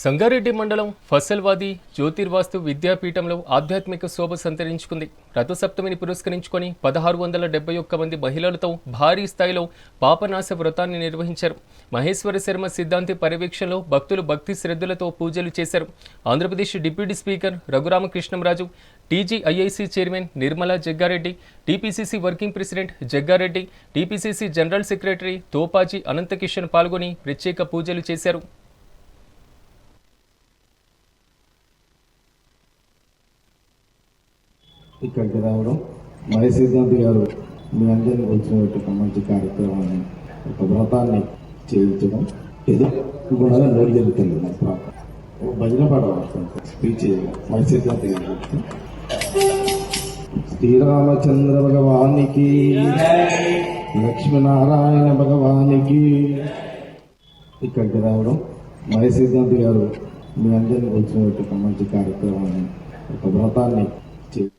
సంగారెడ్డి మండలం ఫసల్వాది జ్యోతిర్వాస్తు విద్యాపీఠంలో ఆధ్యాత్మిక శోభ సంతరించుకుంది. రథసప్తమిని పురస్కరించుకొని 1671 మంది మహిళలతో భారీ స్థాయిలో పాపనాశ వ్రతాన్ని నిర్వహించారు. మహేశ్వర శర్మ సిద్ధాంతి పర్యవేక్షణలో భక్తులు భక్తి శ్రద్ధలతో పూజలు చేశారు. Andhra Pradesh deputy speaker Raghurama Krishnam Raju, TGIIC chairman Nirmala Jagga Reddy, TPCC working president Jagga Reddy, TPCC general secretary Topaji Anantha Kishan పాల్గొని ప్రత్యేక పూజలు చేశారు. ఇక్కడికి రావడం మహేష్ సిద్ధాంతి గారు మీ అందరినీ వచ్చినట్టు ఒక మంచి కార్యక్రమాన్ని ఒక వ్రతాన్ని చేయించడం ఏదో కూడా నోరు జరుగుతుంది. మా పాప భజన పాట వస్తుంది స్పీచ్ మహేష్ సిద్ధాంతి గారు. శ్రీరామచంద్ర భగవానికి, లక్ష్మీనారాయణ భగవానికి. ఇక్కడికి రావడం మహేష్ సిద్ధాంతి గారు మీ అందరినీ వచ్చినట్టు ఒక మంచి కార్యక్రమాన్ని ఒక వ్రతాన్ని చేయించడం